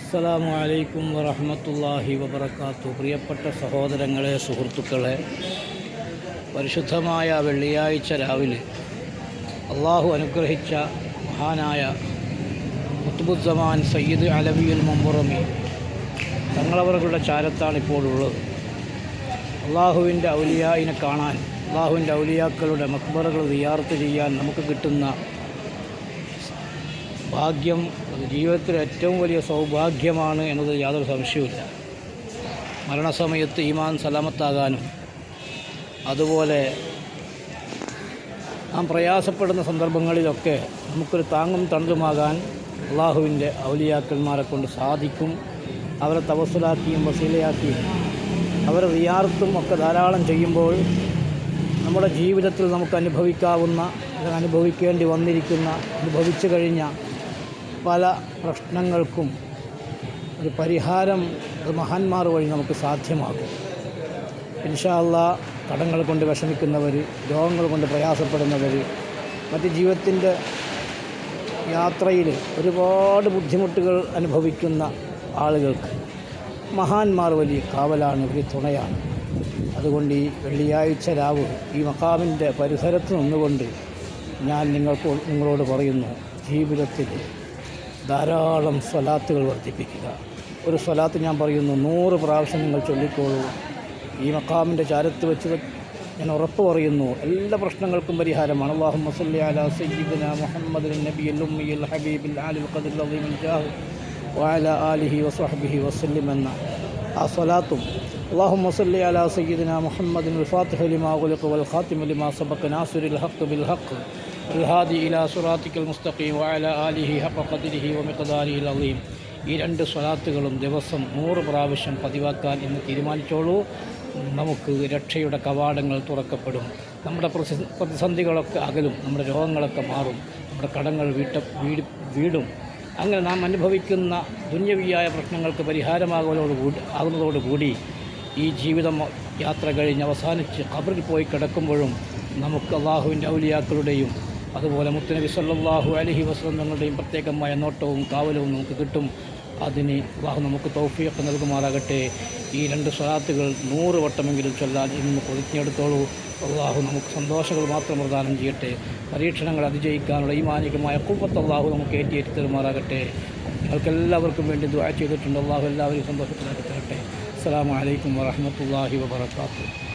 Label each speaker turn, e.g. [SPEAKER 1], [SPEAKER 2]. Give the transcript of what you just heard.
[SPEAKER 1] അസ്സലാമു അലൈക്കും വറഹ്മത്തുള്ളാഹി വബറകാതുഹു. പ്രിയപ്പെട്ട സഹോദരങ്ങളെ, സുഹൃത്തുക്കളെ, പരിശുദ്ധമായ വെള്ളിയാഴ്ച രാവിലെ അള്ളാഹു അനുഗ്രഹിച്ച മഹാനായ ഖുത്ബുസ്സമാൻ സയ്യിദ് അലവിയുൽ മുംബറമി തങ്ങളവരുടെ ചാരത്താണിപ്പോഴുള്ളത്. അള്ളാഹുവിൻ്റെ ഔലിയായിനെ കാണാൻ, അള്ളാഹുവിൻ്റെ ഔലിയാക്കളുടെ മക്ബറകൾ സിയാറത്ത് ചെയ്യാൻ നമുക്ക് കിട്ടുന്ന ഭാഗ്യം അത് ജീവിതത്തിലെ ഏറ്റവും വലിയ സൗഭാഗ്യമാണ് എന്നത് യാതൊരു സംശയവുമില്ല. മരണസമയത്ത് ഈമാൻ സലാമത്താകാനും അതുപോലെ നാം പ്രയാസപ്പെടുന്ന സന്ദർഭങ്ങളിലൊക്കെ നമുക്കൊരു താങ്ങും തണലുമാകാൻ അള്ളാഹുവിൻ്റെ ഔലിയാക്കന്മാരെ കൊണ്ട് സാധിക്കും. അവരെ തവസ്സുലാക്കിയും വസീലയാക്കിയും അവരെ സിയാറത്തും ഒക്കെ ധാരാളം ചെയ്യുമ്പോൾ നമ്മുടെ ജീവിതത്തിൽ നമുക്ക് അനുഭവിക്കാവുന്ന, അനുഭവിക്കേണ്ടി വന്നിരിക്കുന്ന, അനുഭവിച്ചു കഴിഞ്ഞ പല പ്രശ്നങ്ങൾക്കും ഒരു പരിഹാരം മഹാന്മാർ വഴി നമുക്ക് സാധ്യമാകും. ഇൻഷാ അല്ലാഹ് കടങ്ങൾ കൊണ്ട് വിഷമിക്കുന്നവർ, രോഗങ്ങൾ കൊണ്ട് പ്രയാസപ്പെടുന്നവർ, മറ്റ് ജീവിതത്തിൻ്റെ യാത്രയിൽ ഒരുപാട് ബുദ്ധിമുട്ടുകൾ അനുഭവിക്കുന്ന ആളുകൾക്ക് മഹാന്മാർ വലിയ കാവലാണ്, വലിയ തുണയാണ്. അതുകൊണ്ട് ഈ വെള്ളിയാഴ്ച രാവ് ഈ മഖാമിൻ്റെ പരിസരത്ത് നിന്നുകൊണ്ട് ഞാൻ നിങ്ങളോട് പറയുന്നു, ജീവിതത്തിൽ ധാരാളം സ്വലാത്തുകൾ വർദ്ധിപ്പിക്കുക. ഒരു സ്വലാത്ത് ഞാൻ പറയുന്നു 100 പ്രാവശ്യം നിങ്ങൾ ചൊല്ലിക്കോളൂ. ഈ മഖാമിൻ്റെ ചാരത്ത് വെച്ച് ഞാൻ ഉറപ്പ് പറയുന്നു, എല്ലാ പ്രശ്നങ്ങൾക്കും പരിഹാരമാണ്. അല്ലാഹുമ്മ സ്വല്ലി അലാ സയ്യിദിനാ മുഹമ്മദിൻ നബിയിൽ ഉമ്മിയിൽ ഹബീബിൽ ആലിൽ ഖദ്റിൽ അദീമിൽ ജാഹ് വഅലാ ആലിഹി വസഹ്ബിഹി വസല്ലം എന്ന ആ സ്വലാത്തും അല്ലാഹുമ്മ സ്വല്ലി അലാ സയ്യിദിനാ മുഹമ്മദിൻ അൽ ഫാത്തിഹ ലിമാ ഉഗ്ലിഖ വൽ ഖാതിമ ലിമാ സബഖ നാസിറിൽ ഹഖ് ബിൽ ഹഖ് الهادي إلى صراطك المستقيم وعلى آله حق قدره ومقداره العظيم. ഈ 2 സ്വലാത്തുകളും ദിവസം 100 പ്രാവശ്യം പതിവാക്കാൻ ഇന്ന് തീരുമാനിച്ചോളൂ. നമുക്ക് രക്ഷയുടെ കവാടങ്ങൾ തുറക്കപ്പെടും. നമ്മുടെ പ്രതിസന്ധികളൊക്കെ അകലും, നമ്മുടെ രോഗങ്ങളൊക്കെ മാറും, നമ്മുടെ കടങ്ങൾ വീടും. അങ്ങനെ നാം അനുഭവിക്കുന്ന ദുന്യവിയായ പ്രശ്നങ്ങൾക്ക് പരിഹാരമാകുന്നതോടുകൂടി ഈ ജീവിതം യാത്ര കഴിഞ്ഞ് അവസാനിച്ച് ഖബറിൽ പോയി കിടക്കുമ്പോഴും നമുക്ക് അള്ളാഹുവിൻ്റെ ഔലിയാക്കളുടെയും അതുപോലെ മുത്തുനബി സല്ലല്ലാഹു അലൈഹി വസല്ലം തങ്ങളുടെയും പ്രത്യേകമായ നോട്ടവും കാവലവും നമുക്ക് കിട്ടും. അതിന് അള്ളാഹു നമുക്ക് തൗഫീഖ് നൽകുമാറാകട്ടെ. ഈ 2 സ്വലാത്തുകൾ 100 വട്ടമെങ്കിലും ചൊല്ലാൻ ഇന്ന് പ്രതിജ്ഞയെടുത്തോളൂ. അള്ളാഹു നമുക്ക് സന്തോഷങ്ങൾ മാത്രം പ്രദാനം ചെയ്യട്ടെ. പരീക്ഷണങ്ങൾ അതിജയിക്കാനുള്ള ഈമാനികമായ ഖുവ്വത്ത് അള്ളാഹു നമുക്ക് ഏറ്റി തരുമാറാകട്ടെ. നിങ്ങൾക്കെല്ലാവർക്കും വേണ്ടി ദുആ ചെയ്തിട്ടുണ്ട്. അള്ളാഹു എല്ലാവരെയും സന്തോഷത്തിലാക്കി തരട്ടെ. അസ്സലാമു അലൈക്കും വറഹ്മത്തുള്ളാഹി വബറകാതുഹു.